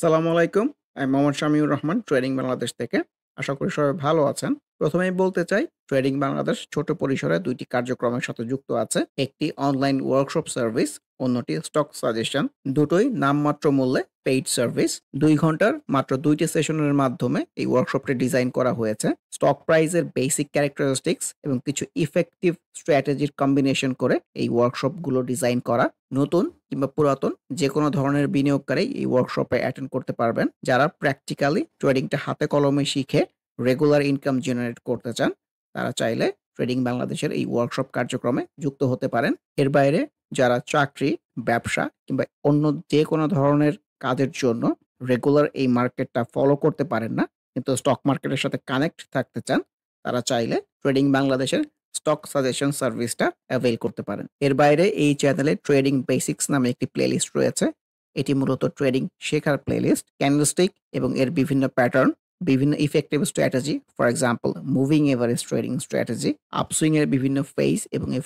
আসসালামু আলাইকুম। আমি মোহাম্মদ শামিউর রহমান ট্রেডিং বাংলাদেশ থেকে। আশা করি সবাই ভালো আছেন। প্রথমেই বলতে চাই ট্রেডিং বাংলাদেশ ছোট পরিসরে ২ টি কার্যক্রমের সাথে যুক্ত আছে। একটি অনলাইন ওয়ার্কশপ সার্ভিস, অন্যটি স্টক সাজেশন। দুটোই নামমাত্র মূল্যে পেইড সার্ভিস। ২ ঘন্টার মাত্র ২ টি সেশনের মাধ্যমে এই ওয়ার্কশপটি ডিজাইন করা হয়েছে। স্টক প্রাইসের বেসিক ক্যারেক্টারিস্টিক্স এবং কিছু ইফেক্টিভ স্ট্র্যাটেজির কম্বিনেশন করে এই ওয়ার্কশপগুলো ডিজাইন করা। নতুন কিংবা পুরাতন যেকোনো ধরনের বিনিয়োগকারী এই ওয়ার্কশপে অ্যাটেন্ড করতে পারবেন। যারা প্র্যাকটিক্যালি ট্রেডিংটা হাতে কলমে শিখে রেগুলার ইনকাম জেনারেট করতে চান, তারা চাইলে ট্রেডিং বাংলাদেশের এই ওয়ার্কশপ কার্যক্রমে যুক্ত হতে পারেন। এর বাইরে যারা চাকরি, ব্যবসা কিংবা অন্য যেকোনো ধরনের কাজের জন্য রেগুলার এই মার্কেটটা ফলো করতে পারেন না, কিন্তু স্টক মার্কেটের সাথে কানেক্ট থাকতে চান, তারা চাইলে ট্রেডিং বাংলাদেশের স্টক সাজেশন সার্ভিসটা অ্যাভেইল করতে পারেন। এর বাইরে এই চ্যানেলে ট্রেডিং বেসিক্স নামে একটি প্লেলিস্ট রয়েছে। এটি মূলত ট্রেডিং শেখার প্লেলিস্ট। ক্যান্ডেলস্টিক এবং এর বিভিন্ন প্যাটার্ন, বিভিন্ন effective strategy, for example moving average trading strategy, upswing এর বিভিন্ন ফেজ এবং এই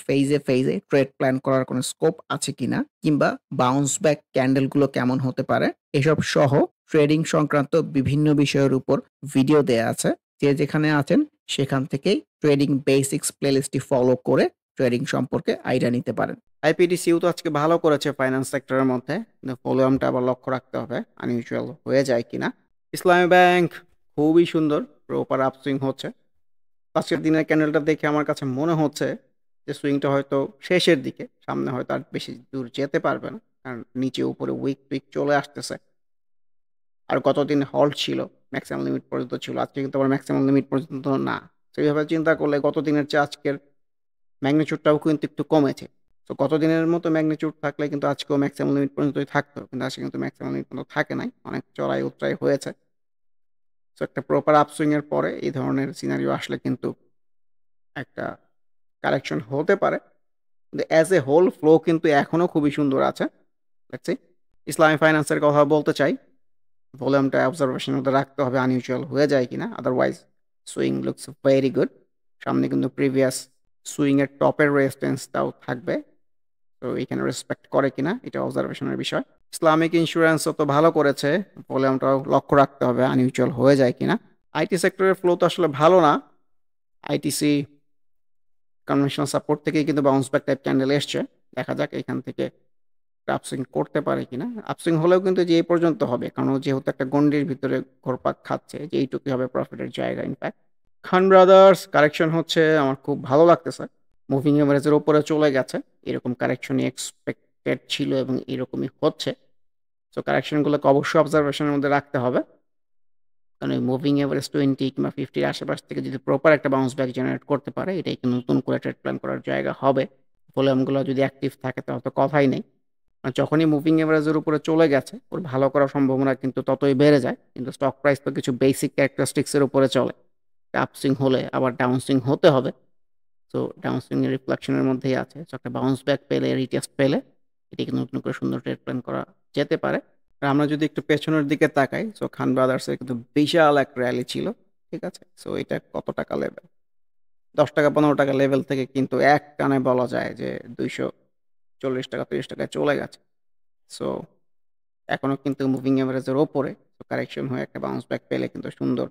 ফেজে ট্রেড প্ল্যান করার কোনো স্কোপ আছে কিনা, কিংবা বাউন্স ব্যাক ক্যান্ডেলগুলো কেমন হতে পারে, এসব সহ ট্রেডিং সংক্রান্ত বিভিন্ন বিষয়ের উপর ভিডিও দেয়া আছে। যে যেখানে আছেন সেখান থেকেই ট্রেডিং বেসিক্স প্লেলিস্টটি ফলো করে ট্রেডিং সম্পর্কে আইডিয়া নিতে পারেন। আইপিডিসিউ তো আজকে ভালো করেছে ফাইন্যান্স সেক্টরের মধ্যে, কিন্তু ভলিউমটা আবার লক্ষ্য রাখতে হবে আনইউজুয়াল হয়ে যায় কিনা। ইসলামী ব্যাংক খুবই সুন্দর, প্রপার আপসুইং হচ্ছে। আজকের দিনের ক্যান্ডেলটা দেখে আমার কাছে মনে হচ্ছে যে সুইংটা হয়তো শেষের দিকে, সামনে হয়তো আর বেশি দূর যেতে পারবে না, কারণ নিচে উপরে উইক চলে আসতেছে। আর কতদিন হল্ট ছিল, ম্যাক্সিমাম লিমিট পর্যন্ত ছিল, আজকে কিন্তু আবার ম্যাক্সিমাম লিমিট পর্যন্ত না। সেইভাবে চিন্তা করলে গতদিনের চেয়ে আজকের ম্যাগনিচিউডটাও কিন্তু একটু কমেছে। তো গতদিনের মতো ম্যাগনিচিউড থাকলে কিন্তু আজকেও ম্যাক্সিমাম লিমিট পর্যন্তই থাকতো, কিন্তু আজকে কিন্তু ম্যাক্সিমাম লিমিট পর্যন্ত থাকে নাই, অনেক চড়াই উতরাই হয়েছে। সো একটা প্রপার আপসুইং এর পরে এই ধরনের সিনারিও আসলে কিন্তু একটা কারেকশন হতে পারে, কিন্তু অ্যাজ এ হোল ফ্লো কিন্তু এখনো খুবই সুন্দর আছে। দেখছি ইসলামী ফাইন্যান্সের কথা বলতে চাই, ভলিউমটা অবজারভেশনের মধ্যে রাখতে হবে আনইউজুয়াল হয়ে যায় কিনা, otherwise swing looks very good. সামনে কিন্তু প্রিভিয়াস সুইং এর টপের রেজিস্ট্যান্সটাও থাকবে, তো এখানে রেসপেক্ট করে কিনা এটা অবজারভেশনের বিষয়। ইসলামিক ইন্স্যুরেন্সও তো ভালো করেছে, ভলিউমটাও লক্ষ্য রাখতে হবে আনইউজুয়াল হয়ে যায় কিনা। আইটি সেক্টরের ফ্লো তো আসলে ভালো না। আইটিসি কনভেনশনাল সাপোর্ট থেকেই কিন্তু বাউন্স ব্যাক টাইপ ক্যান্ডেল এসছে, দেখা যাক এখান থেকে আপসুইং করতে পারে কিনা। আপসুইং হলেও কিন্তু যে এই পর্যন্ত হবে, কারণ যেহেতু একটা গন্ডির ভিতরে ঘোরপাক খাচ্ছে, যে এইটুকুই হবে প্রফিটের জায়গা। ইনফ্যাক্ট খান ব্রাদার্স কারেকশন হচ্ছে, আমার খুব ভালো লাগতেছে। মুভিং এভারেজের উপরে চলে গেছে, এরকম কারেকশনই এক্সপেক্টেড ছিল এবং এরকমই হচ্ছে। সো কারেকশনগুলোকে অবশ্যই অবজারভেশনের মধ্যে রাখতে হবে, কারণ এই মুভিং এভারেজ 20 কিংবা 50 আশেপাশ থেকে যদি প্রপার একটা বাউন্স ব্যাক জেনারেট করতে পারে, এটাই কিন্তু নতুন করে ট্রেড প্ল্যান করার জায়গা হবে। ভলিউমগুলো যদি অ্যাক্টিভ থাকে তাহলে তো কথাই নেই। আর যখনই মুভিং এভারেজের উপরে চলে গেছে, ওর ভালো করার সম্ভাবনা কিন্তু ততই বেড়ে যায়। কিন্তু স্টক প্রাইস তো কিছু বেসিক ক্যারেক্টারিস্টিক্সের উপরে চলে, আপসুইং হলে আবার ডাউনসুইং হতে হবে। সো ডাউনসুইং এর রিফ্লেকশনের মধ্যেই আছে। সো একটা বাউন্স ব্যাক পেলে, রিটেস্ট পেলে, এটি কিন্তু নতুন করে সুন্দর ট্রেড প্ল্যান করা যেতে পারে। আর আমরা যদি একটু পেছনের দিকে তাকাই, সো খান ব্রাদার্সের কিন্তু বিশাল এক র্যালি ছিল, ঠিক আছে। সো এটা কত টাকা লেভেল, 10 টাকা 15 টাকা লেভেল থেকে কিন্তু এক টানে বলা যায় যে 240 টাকা 30 টাকায় চলে গেছে। সো এখনো কিন্তু মুভিং এভারেজের ওপরে, তো কারেকশন হয়ে একটা বাউন্স ব্যাক পেলে কিন্তু সুন্দর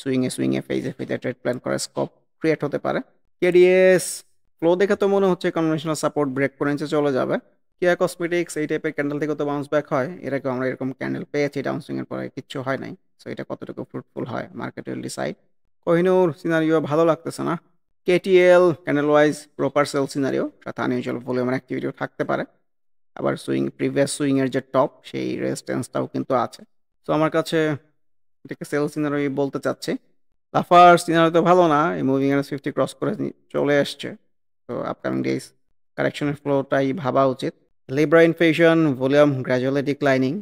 সুইংয়ে ফেজে ট্রেড প্ল্যান করার স্কোপ ক্রিয়েট হতে পারে। কেডিএস ফ্লো দেখে তো মনে হচ্ছে কনভেনশনাল সাপোর্ট ব্রেক করে নিচে চলে যাবে। কিয়া কসমেটিক্স এই টাইপের ক্যান্ডেল থেকে তো বাউন্স ব্যাক হয়, এর আগে আমরা এরকম ক্যান্ডেল পেয়েছি ডাউনসুইং এর পরে, কিচ্ছু হয় নাই। সো এটা কতটুকু ফ্রুটফুল হয় market will decide. Kohinoor scenario ভালো লাগতেছে না। KTL candle wise proper sell scenario, সাথে আনইউজুয়াল ভলিউমের অ্যাক্টিভিটিও থাকতে পারে। আবার প্রিভিয়াস সুইং এর যে টপ, সেই রেজিস্ট্যান্সটাও কিন্তু আছে। তো আমার কাছে এটাকে সেল সিনারি বলতে চাচ্ছি। লাফার সিনারি তো ভালো না, এই মুভিং এর 50 ক্রস করে চলে আসছে। তো আপকামিং ডেজ কারেকশনের ফ্লোটাই ভাবা উচিত। Libra inflation volume gradually declining,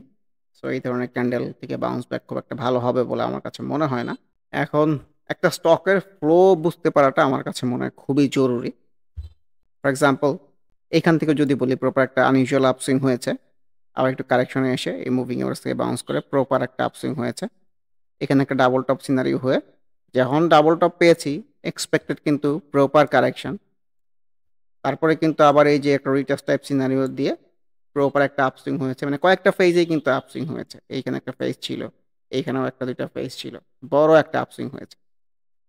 so এই ধরনের ক্যান্ডেল থেকে বাউন্স ব্যাক খুব একটা ভালো হবে বলে আমার কাছে মনে হয় না। এখন একটা স্টকের ফ্লো বুঝতে পারাটা আমার কাছে মনে হয় খুবই জরুরি। ফর এক্সাম্পল এখান থেকে যদি বলি প্রপার একটা আনইউজুয়াল আপসুইং হয়েছে, আবার একটু কারেকশনে এসে এই মুভিং এভারেজ থেকে বাউন্স করে প্রপার একটা আপসুইং হয়েছে, এখানে একটা ডাবল টপ সিনারিও হয়ে, যখন ডাবল টপ পেয়েছি এক্সপেক্টেড কিন্তু প্রপার কারেকশন, তারপরে কিন্তু আবার এই যে একটা রিটেস্ট টাইপ সিনারিও দিয়ে প্রপার একটা আপসুইং হয়েছে। মানে কয়েকটা ফেজেই কিন্তু আপসুইং হয়েছে। এইখানে একটা ফেজ ছিল। এইখানেও ১ টা ২ টা ফেজ ছিল। বড় একটা আপসুইং হয়েছে।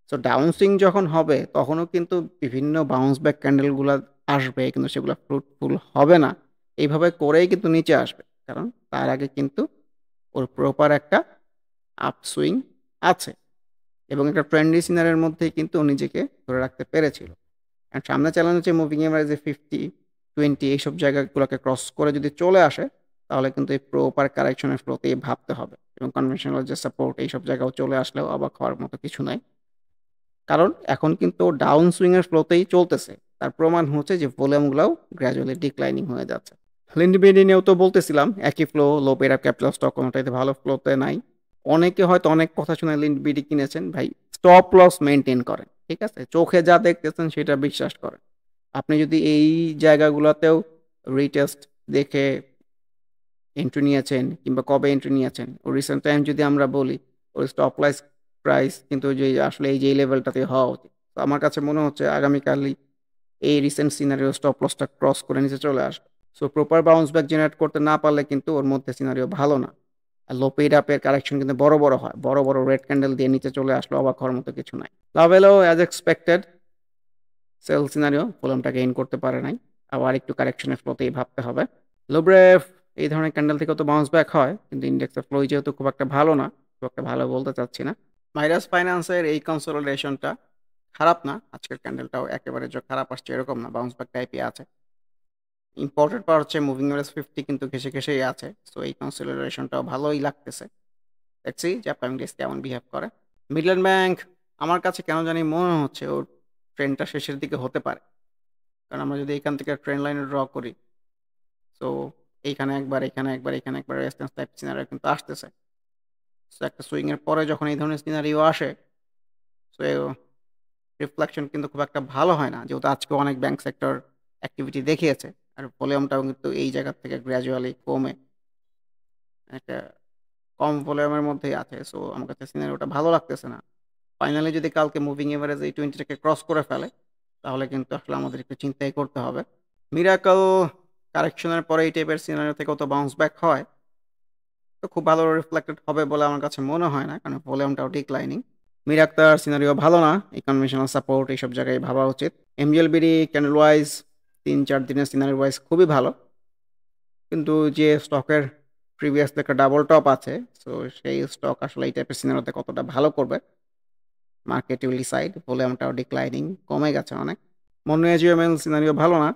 সো ডাউন সুইং যখন হবে তখনও কিন্তু বিভিন্ন বাউন্স ব্যাক ক্যান্ডেল গুলা আসবে কিন্তু সেগুলা ফ্রুটফুল হবে না। এইভাবে করেই কিন্তু নিচে আসবে। কারণ তার আগে কিন্তু ওর প্রপার একটা আপসুইং আছে এবং একটা ট্রেন্ডি সিনারিওর মধ্যেই কিন্তু ও নিজেকে ধরে রাখতে পেরেছিল। আর সামনে চ্যালেঞ্জ হচ্ছে মুভিং এভারেজে 50, 20 এইসব জায়গাগুলোকে ক্রস করে যদি চলে আসে তাহলে কিন্তু এই প্রপার কারেকশনের ফ্লোতেই ভাবতে হবে এবং কনভেনশনাল যে সাপোর্ট এইসব জায়গাও চলে আসলেও অবাক হওয়ার মতো কিছু নাই। কারণ এখন কিন্তু ডাউন সুইং এর ফ্লোতেই চলতেছে। তার প্রমাণ হচ্ছে যে ভলিউমগুলাও গ্র্যাজুয়ালি ডিক্লাইনিং হয়ে যাচ্ছে। লিন্ডবিডি নিয়েও তো বলতেছিলাম একই ফ্লো, লো পেইড আপ ক্যাপিটাল স্টক কোনটাতে ভালো ফ্লোতে নাই। অনেকে হয়তো অনেক কথা শুনে লিন্ডবিডি কিনেছেন। ভাই স্টপ লস মেইনটেইন করেন। ঠিক আছে? চোখে যা দেখতেছেন সেটা বিশ্বাস করেন। আপনি যদি এই জায়গাগুলোতেও রিটেস্ট দেখে এন্ট্রি নিয়েছেন কিংবা কবে এন্ট্রি নিয়েছেন, ওর রিসেন্ট টাইম যদি আমরা বলি, ওর স্টপ প্রাইস কিন্তু যে আসলে এই যে এই লেভেলটাতে হওয়া উচিত। তো আমার কাছে মনে হচ্ছে আগামীকালই এই রিসেন্ট সিনারিও স্টপ লসটা ক্রস করে নিচে চলে আসবে। So proper bounce back generate করতে না পারলে কিন্তু ওর মধ্যে সিনারিও ভালো না। আর লো পেইড আপের কারেকশন কিন্তু বড়, বড় হয়। বড়, বড় রেড ক্যান্ডেল দিয়ে নিচে চলে আসলে অবাক হওয়ার মতো কিছু নাই। লাভেলও অ্যাজ এক্সপেক্টেড সেল সিনারিও ভলিউমটা গেইন করতে পারে নাই। আবার একটু কারেকশনের ফ্লোতেই ভাবতে হবে। লোব্রেভ এই ধরনের ক্যান্ডেল থেকেও তো বাউন্স ব্যাক হয়। কিন্তু ইন্ডেক্সের ফ্লো যেহেতু খুব একটা ভালো না, খুব একটা ভালো বলতে চাচ্ছি না। মাইরাস ফাইন্যান্সের এই কনসোলিডেশনটা খারাপ না। আজকের ক্যান্ডেলটাও একেবারে যে খারাপ আসছে এরকম না। বাউন্স ব্যাক টাইপই আছে। ইম্পোর্টেড পাওয়ার হচ্ছে মুভিং এভারেজ 50 কিন্তু ঘেঁষে ঘেঁষেই আছে। সো এই কনসোলিডেশনটাও ভালোই লাগতেছে। লেটস সি যে আপকামিং ডেজ কেমন বিহেভ করে। মিডল্যান্ড ব্যাংক আমার কাছে কেন জানি মনে হচ্ছে ওর ট্রেন্ডটা শেষের দিকে হতে পারে। কারণ আমরা যদি এখান থেকে ট্রেন্ড লাইনে ড্র করি, সো এইখানে একবার, এখানে একবার, এখানে একবার রেজিস্ট্যান্স টাইপ সিনারিও কিন্তু আসতেছে। সো একটা সুইং এর পরে যখন এই ধরনের সিনারিও আসে, সো রিফ্লেকশন কিন্তু খুব একটা ভালো হয় না। যেহেতু আজকে অনেক ব্যাংক সেক্টর অ্যাক্টিভিটি দেখিয়েছে। আর ভলিউমটাও কিন্তু এই জায়গা থেকে গ্র্যাজুয়ালি কমে একটা কম ভলিউমের মধ্যেই আছে। সো আমার কাছে সিনারিওটা ভালো লাগতেছে না। ফাইনালি যদি কালকে মুভিং এভারেজ এই 20 টাকে ক্রস করে ফেলে, তাহলে কিন্তু আসলে আমাদের একটু চিন্তাই করতে হবে। মিরাকল কারেকশনের পরে এই টাইপের সিনারিও থেকেও তো বাউন্স ব্যাক হয়। তো খুব ভালো রিফ্লেক্টেড হবে বলে আমার কাছে মনে হয় না। কারণ ভলিউমটাও ডিক্লাইনিং। মিরাক্তার সিনারিও ভালো না। এই কনভেনশনাল সাপোর্ট এইসব জায়গায় ভাবা উচিত। এমজিএলবিডি ক্যান্ডেল ওয়াইজ ৩-৪ দিনের সিনারি ওয়াইজ খুবই ভালো। কিন্তু যে স্টকের প্রিভিয়াসলি একটা ডাবল টপ আছে, সো সেই স্টক আসলে এই টাইপের সিনারিওতে কতটা ভালো করবে মার্কেট উইল ডিসাইড। ভলিউমটাও ডিক্লাইনিং কমে গেছে অনেক। মনো এজিওএমএল সিনারিও ভালো না।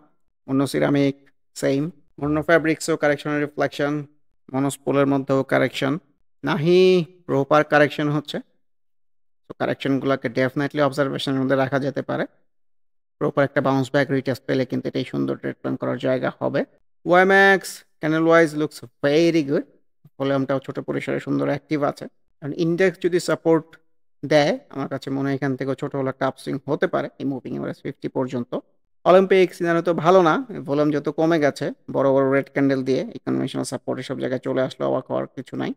মনো সিরামিক সেইম। মনো ফ্যাব্রিক্সও কারেকশনের রিফ্লেকশন। মনোস্পোলের মধ্যেও কারেকশন। নাহি প্রপার কারেকশন হচ্ছে। তো কারেকশনগুলোকে ডেফিনেটলি অবজারভেশনের মধ্যে রাখা যেতে পারে। প্রপার একটা বাউন্স ব্যাক রিটেস্ট পেলে কিন্তু এটাই সুন্দর ট্রেড প্ল্যান করার জায়গা হবে। ওয়াইম্যাক্স candle wise looks very good. ভলিউমটাও ছোট পরিসরে সুন্দর অ্যাক্টিভ আছে। কারণ ইন্ডেক্স যদি সাপোর্ট দেয়, আমার কাছে মনে হয় এখান থেকেও ছোট হলো একটা আপসুইং হতে পারে এই মুভিং এভারেজ 50 পর্যন্ত। অলিম্পিক সিনারিও তো ভালো না। ভলিউম যত কমে গেছে, বড়, বড় রেড ক্যান্ডেল দিয়ে এই কনভেনশনাল সাপোর্ট এসব জায়গায় চলে আসলে অবাক হওয়ার কিছু নাই।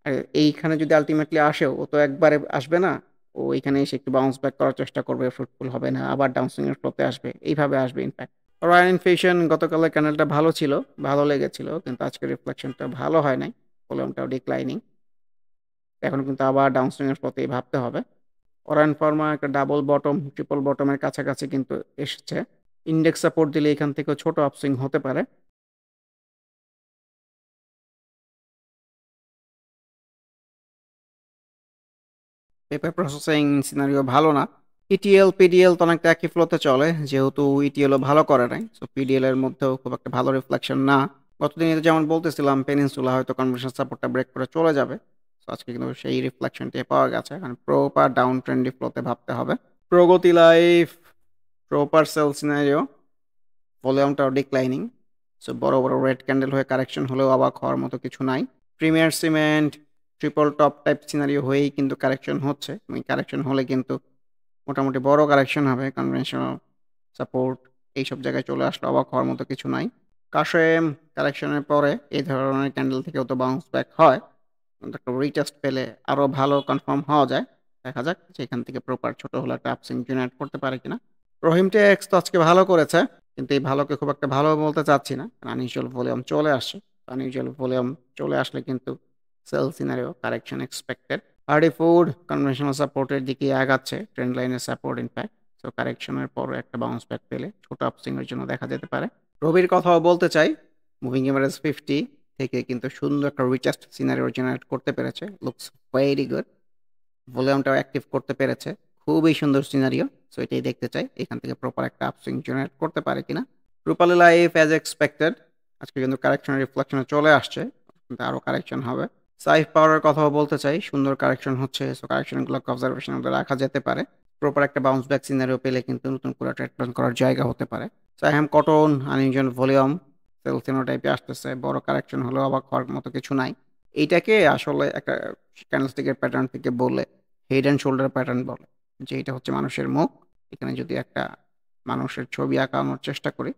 আর এইখানে যদি আল্টিমেটলি আসেও, ও তো একবারে আসবে না। ও এইখানে এসে একটু বাউন্স ব্যাক করার চেষ্টা করবে, ফ্রুটফুল হবে না। আবার ডাউন সুইং এর ফ্লোতে আসবে। এইভাবে আসবে ইনফ্যাক্ট। রয়্যাল ইনফিউশন গতকালের ক্যান্ডেলটা ভালো ছিল, ভালো লেগেছিল। কিন্তু আজকের রিফ্লেকশনটা ভালো হয় নাই। ভলিউমটাও ডিক্লাইনিং। এখন কিন্তু আবার ডাউন সুইং এর ফ্লোতেই ভাবতে হবে। অরায়ন ফার্মা একটা ডাবল বটম, ট্রিপল বটমের কাছাকাছি কিন্তু এসেছে। ইন্ডেক্স সাপোর্ট দিলে এখান থেকেও ছোট আপসুইং হতে পারে। পেপার প্রসেসিং সিনারিও ভালো না। ইটিএল, পিডিএল তো অনেকটা একই ফ্লোতে চলে। যেহেতু ইটিএলও ভালো করে নাই, সো পিডিএল এর মধ্যেও খুব একটা ভালো রিফ্লেকশন না। গতদিন যেমন বলতেছিলাম পেনিনসুলা হয়তো কনভেনশন সাপোর্টটা ব্রেক করে চলে যাবে। সো আজকে কিন্তু সেই রিফ্লেকশনটি পাওয়া গেছে। কারণ প্রপার ডাউন ট্রেন্ডি ফ্লোতে ভাবতে হবে। Pragati life proper sell scenario, ভলিউমটাও ডিক্লাইনিং। সো বড়, বড় রেড ক্যান্ডেল হয়ে কারেকশন হলেও অবাক হওয়ার মতো কিছু নাই। Premier cement triple top type scenario হয়েই কিন্তু কারেকশন হচ্ছে। কারেকশন হলে কিন্তু মোটামুটি বড় কারেকশন হবে। কনভেনশনাল সাপোর্ট এইসব জায়গায় চলে আসলে অবাক হওয়ার মতো কিছু নাই। কাশেম কারেকশনের পরে এই ধরনের ক্যান্ডেল থেকেও তো বাউন্স ব্যাক হয়। কিন্তু একটা রিটেস্ট পেলে আরও ভালো কনফার্ম হওয়া যায়। দেখা যাক যে এখান থেকে প্রপার ছোট হলে একটা আপসুইং জেনারেট করতে পারে কিনা। রহিম টেক্স তো আজকে ভালো করেছে। কিন্তু এই ভালোকে খুব একটা ভালো বলতে চাচ্ছি না। আনইউজুয়াল ভলিউম চলে আসছে। আনইউজুয়াল ভলিউম চলে আসলে কিন্তু sell scenario correction expected. Hardy food conventional সাপোর্টের দিকে আগাচ্ছে। ট্রেন্ড লাইনের সাপোর্ট ইনফ্যাক্ট। সো কারেকশনের পরও একটা বাউন্স ব্যাক পেলে ছোট আপসুইং এর জন্য দেখা যেতে পারে। রবির কথাও বলতে চাই। মুভিং এভারেজ 50 থেকে কিন্তু সুন্দর একটা রিচেস্ট সিনারিও জেনারেট করতে পেরেছে। Looks very good. ভলিউমটাও অ্যাক্টিভ করতে পেরেছে। খুবই সুন্দর সিনারিও। সো এটাই দেখতে চাই। এখান থেকে প্রপার একটা আপসুইং জেনারেট করতে পারে কিনা। রূপালী লাইফ অ্যাজ এক্সপেক্টেড আজকে কিন্তু কারেকশনের রিফ্লেকশনে চলে আসছে। কিন্তু আরও কারেকশন হবে। সাইফ পাওয়ারের কথাও বলতে চাই। সুন্দর কারেকশন হচ্ছে। সো কারেকশনগুলোকে অবজারভেশনের মধ্যে রাখা যেতে পারে। প্রপার একটা বাউন্স ব্যাক সিনারিও পেলে কিন্তু নতুন করে ট্রেড প্ল্যান করার জায়গা হতে পারে। সাইহাম কটন আনইউজুয়াল ভলিউম সেলসিনো টাইপে আসতেছে। বড় কারেকশন হলেও অবাক হওয়ার মতো কিছু নাই। এইটাকে আসলে একটা ক্যান্ডেলস্টিকের প্যাটার্ন থেকে বলে হেড অ্যান্ড শোল্ডার প্যাটার্ন বলে। যে এটা হচ্ছে মানুষের মুখ। এখানে যদি একটা মানুষের ছবি আঁকানোর চেষ্টা করি,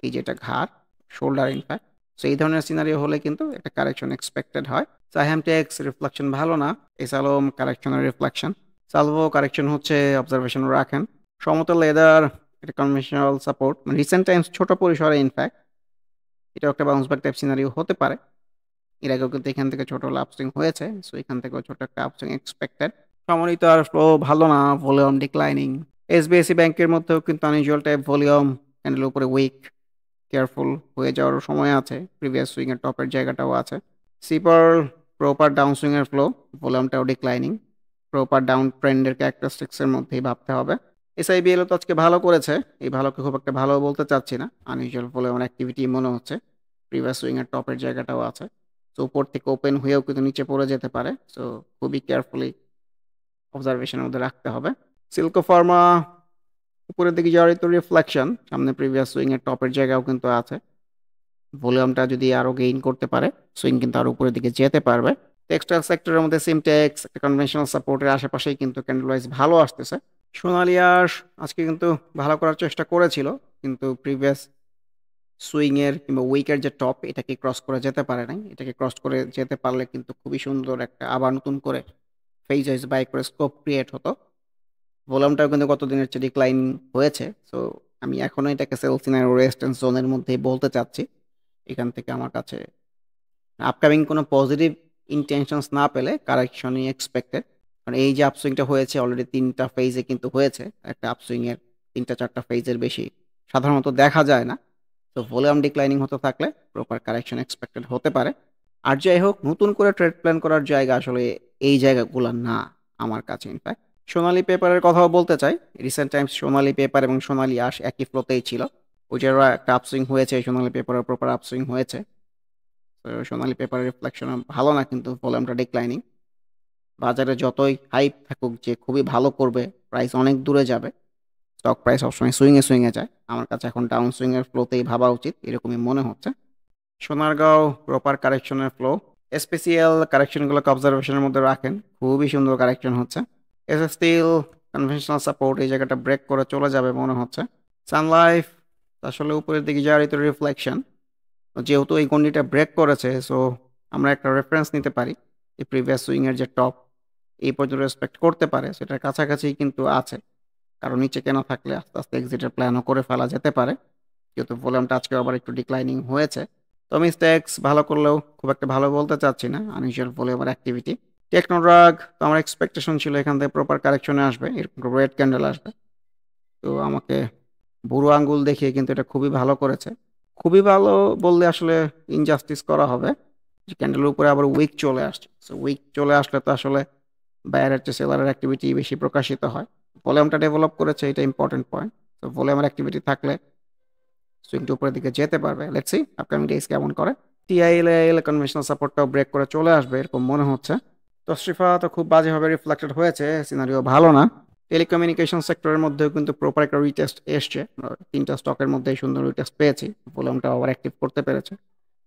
এই যে এটা ঘাড়, শোল্ডার ইনফ্যাক্ট। সো এই ধরনের সিনারিও হলে কিন্তু একটা কারেকশন এক্সপেক্টেড হয়। সাইহাম টেক্স রিফ্লেকশন ভালো না। এসালোম কারেকশনের রিফ্লেকশন। সালভো কারেকশন হচ্ছে অবজারভেশন রাখেন। সমতল লেদার এটা কনভেনশনাল সাপোর্ট মানে রিসেন্ট টাইমস ছোট পরিসরে ইনফ্যাক্ট এটাও একটা বাউন্স ব্যাক টাইপ সিনারিও হতে পারে। এর আগেও কিন্তু এখান থেকে ছোট আপসুইং হয়েছে। সো এখান থেকেও ছোট একটা আপসুইং এক্সপেক্টেড। সমন্বিত আর ফ্লো ভালো না, ভলিউম ডিক্লাইনিং। এসবিএসি ব্যাংকের মধ্যেও কিন্তু আনইউজুয়াল টাইপ ভলিউম, ক্যান্ডেলের উপরে উইক, কেয়ারফুল হয়ে যাওয়ার সময় আছে। প্রিভিয়াস সুইং এর টপের জায়গাটাও আছে। সিপার প্রপার ডাউন সুইং এর ফ্লো, ভলিউমটাও ডিক্লাইনিং। প্রপার ডাউন ট্রেন্ডের ক্যারেক্টারিস্টিক্স এর মধ্যেই ভাবতে হবে। এসআইবিএল তো আজকে ভালো করেছে। এই ভালোকে খুব একটা ভালো বলতে চাচ্ছি না। আনইউজুয়াল ভলিউম অ্যাক্টিভিটি মনে হচ্ছে। প্রিভিয়াস সুইং এর টপের জায়গাটাও আছে। সো উপর থেকে ওপেন হয়েও কিন্তু নিচে পড়ে যেতে পারে। সো খুবই কেয়ারফুলি অবজারভেশনের মধ্যে রাখতে হবে। সিল্কো ফার্মা উপরের দিকে যাওয়ার তো রিফ্লেকশন, সামনে প্রিভিয়াস সুইং এর টপের জায়গাও কিন্তু আছে। ভলিউমটা যদি আরো গেইন করতে পারে, সুইং কিন্তু আরো উপরের দিকে যেতে পারবে। টেক্সটাইল সেক্টরের মধ্যে সিমটেক্স একটা কনভেনশনাল সাপোর্টের আশেপাশেই কিন্তু ক্যান্ডেল ওয়াইজ ভালো আসতেছে। সোনালী আঁশ আজকে কিন্তু ভালো করার চেষ্টা করেছিল, কিন্তু প্রিভিয়াস সুইং এর কিংবা উইকের যে টপ এটাকে ক্রস করে যেতে পারে নাই। এটাকে ক্রস করে যেতে পারলে কিন্তু খুবই সুন্দর একটা আবার নতুন করে ফেজ ওয়াইজ বাই করে স্কোপ ক্রিয়েট হতো। ভলিউমটাও কিন্তু গত দিনের চেয়ে ডিক্লাইন হয়েছে। সো আমি এখনো এটাকে সেল সিনারিও রেজিস্ট্যান্স জোনের মধ্যেই বলতে চাচ্ছি। এখান থেকে আমার কাছে আপকামিং কোনো পজিটিভ ইনটেনশনস না পেলে কারেকশনই এক্সপেক্টেড। কারণ এই যে আপসুইংটা হয়েছে অলরেডি ৩টা ফেজে কিন্তু হয়েছে। একটা আপসুইংয়ের ৩টা ৪টা ফেজের বেশি সাধারণত দেখা যায় না। তো ভলিউম ডিক্লাইনিং হতে থাকলে প্রপার কারেকশন এক্সপেক্টেড হতে পারে। আর যাই হোক নতুন করে ট্রেড প্ল্যান করার জায়গা আসলে এই জায়গাগুলো না আমার কাছে ইনফ্যাক্ট। সোনালী পেপারের কথাও বলতে চাই। রিসেন্ট টাইমস সোনালী পেপার এবং সোনালী আঁশ একই ফ্লোতেই ছিল। ওইটারও একটা আপসুইং হয়েছে, সোনালী পেপারের প্রপার আপসুইং হয়েছে। তো সোনালী পেপারের রিফ্লেকশন ভালো না, কিন্তু ভলিউমটা ডিক্লাইনিং। বাজারে যতই হাইপ থাকুক যে খুবই ভালো করবে, প্রাইস অনেক দূরে যাবে, স্টক প্রাইস সবসময় সুইংয়ে যায়। আমার কাছে এখন ডাউন সুইংয়ের ফ্লোতেই ভাবা উচিত, এরকমই মনে হচ্ছে। সোনারগাঁও প্রপার কারেকশনের ফ্লো। স্পেশিয়াল কারেকশনগুলোকে অবজারভেশনের মধ্যে রাখেন। খুবই সুন্দর কারেকশন হচ্ছে। এস স্টিল কনভেনশনাল সাপোর্ট এই জায়গাটা ব্রেক করে চলে যাবে মনে হচ্ছে। সানলাইফ আসলে উপরের দিকে যাওয়ার তো রিফ্লেকশন, যেহেতু এই গন্ডিটা ব্রেক করেছে সো আমরা একটা রেফারেন্স নিতে পারি যে প্রিভিয়াস সুইংয়ের যে টপ এই পর্যন্ত রেসপেক্ট করতে পারে সেটার কাছাকাছি কিন্তু আছে। কারণ নিচে কেন থাকলে আস্তে আস্তে এক্সিটের প্ল্যানও করে ফেলা যেতে পারে, যেহেতু ভলিউমটা আজকে আবার একটু ডিক্লাইনিং হয়েছে। তো আমি স্ট্যাক্স ভালো করলেও খুব একটা ভালো বলতে চাচ্ছি না। আনইউজুয়াল ভলিউমের অ্যাক্টিভিটি। টেকনোড্রাগ তো আমার এক্সপেকটেশন ছিল এখান থেকে প্রপার কারেকশনে আসবে, এরকম রেড ক্যান্ডেল আসবে। তো আমাকে বুড়ো আঙ্গুল দেখিয়ে কিন্তু এটা খুবই ভালো করেছে। খুবই ভালো বললে আসলে ইনজাস্টিস করা হবে, যে ক্যান্ডেলের উপরে আবার উইক চলে আসছে। সো উইক চলে আসলে তো আসলে বায়ারের চেয়ে সেলারের অ্যাক্টিভিটি বেশি প্রকাশিত হয়। ভলিউমটা ডেভেলপ করেছে, এটা ইম্পর্টেন্ট পয়েন্ট। তো ভলিউমের অ্যাক্টিভিটি থাকলে সুইংটা উপরের দিকে যেতে পারবে। লেটস সি আপকামিং ডেজ কেমন করে। টিআইএল কনভেনশনাল সাপোর্টটাও ব্রেক করে চলে আসবে এরকম মনে হচ্ছে। তশরিফা তো খুব বাজেভাবে রিফ্লেক্টেড হয়েছে, সিনারিও ভালো না। টেলিকমিউনিকেশন সেক্টরের মধ্যেও কিন্তু প্রপার একটা রিটেস্ট এসছে। 3টা স্টকের মধ্যে সুন্দর রিটেস্ট পেয়েছি, ভলিউমটা ওভার অ্যাক্টিভ করতে পেরেছে।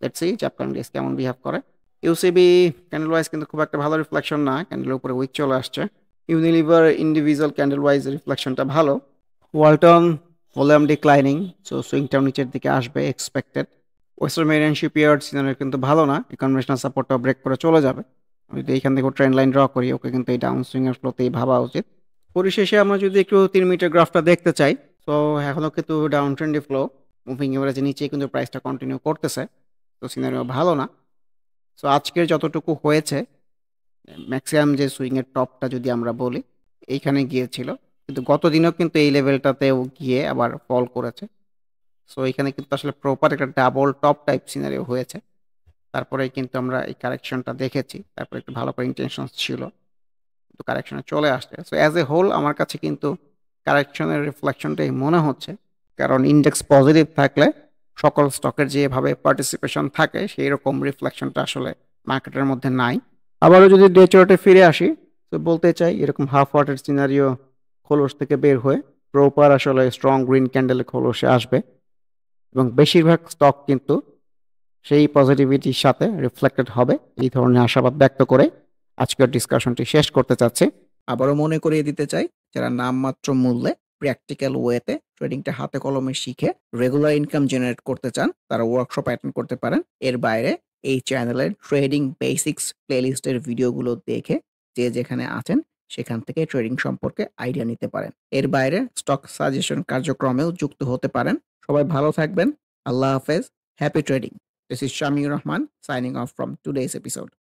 লেটস সি আপকামিং ডেজ কেমন বিহেভ করে। ইউসিবি ক্যান্ডেল ওয়াইজ কিন্তু খুব একটা ভালো রিফ্লেকশন না, ক্যান্ডেলের উপরে উইক চলে আসছে। ইউনিলিভার ইন্ডিভিজুয়াল ক্যান্ডেল ওয়াইজ রিফ্লেকশনটা ভালো। ওয়ালটন ভলিউম ডিক্লাইনিং, সো সুইংটাও নিচের দিকে আসবে expected. Western marine shipyard scenario কিন্তু ভালো না, এই কনভেনশনাল সাপোর্টটা ব্রেক করে চলে যাবে। আমি যদি এইখান থেকে ট্রেন্ড লাইন ড্র করি, ওকে কিন্তু এই ডাউন সুইংয়ের ফ্লোতেই ভাবা উচিত। পরিশেষে আমরা যদি একটু 3 মিনিটের গ্রাফটা দেখতে চাই, সো এখনো কিন্তু ডাউন ট্রেন্ডে ফ্লো। মুভিং এভারেজের নিচে কিন্তু প্রাইসটা কন্টিনিউ করতেছে। তো সিনারিও ভালো না। সো আজকের যতটুকু হয়েছে ম্যাক্সিমাম যে সুইং এর টপটা যদি আমরা বলি, এইখানে গিয়েছিল। কিন্তু গত দিনেও কিন্তু এই লেভেলটাতেও গিয়ে আবার ফল করেছে। সো এখানে কিন্তু আসলে প্রপার একটা ডাবল টপ টাইপ সিনারিও হয়েছে। তারপরেই কিন্তু আমরা এই কারেকশনটা দেখেছি। তারপরে একটু ভালো করে ইনটেনশনস ছিল। কিন্তু কারেকশনে চলে আসছে। সো অ্যাজ এ হোল আমার কাছে কিন্তু কারেকশনের রিফ্লেকশনটাই মনে হচ্ছে। কারণ ইন্ডেক্স পজিটিভ থাকলে সকল স্টকের যেভাবে পার্টিসিপেশন থাকে সেই রকম রিফ্লেকশনটা আসলে মার্কেটের মধ্যে নাই। আবারও যদি ডে চার্টে ফিরে আসি, তো বলতে চাই এরকম হাফ ওয়াটের সিনারিও খোলস থেকে বের হয়ে প্রপার আসলে স্ট্রং গ্রিন ক্যান্ডেলের খোলসে আসবে এবং বেশিরভাগ স্টক কিন্তু সেই পজিটিভিটির সাথে রিফ্লেক্টেড হবে এই ধরনের আশাবাদ ব্যক্ত করে আজকের ডিসকাশনটি শেষ করতে চাচ্ছি। আবারও মনে করিয়ে দিতে চাই, যারা নামমাত্র মূল্যে প্র্যাকটিক্যাল ওয়েতে ট্রেডিংটা হাতে কলমে শিখে রেগুলার ইনকাম জেনারেট করতে চান, তারা ওয়ার্কশপ অ্যাটেন্ড করতে পারেন। এর বাইরে এই চ্যানেলের ট্রেডিং বেসিক্স প্লেলিস্টের ভিডিওগুলো দেখে যে যেখানে আছেন সেখান থেকে ট্রেডিং সম্পর্কে আইডিয়া নিতে পারেন। এর বাইরে স্টক সাজেশন কার্যক্রমেও যুক্ত হতে পারেন। সবাই ভালো থাকবেন। আল্লাহ হাফেজ। Happy trading. This is Shamir Rahman signing off from today's episode.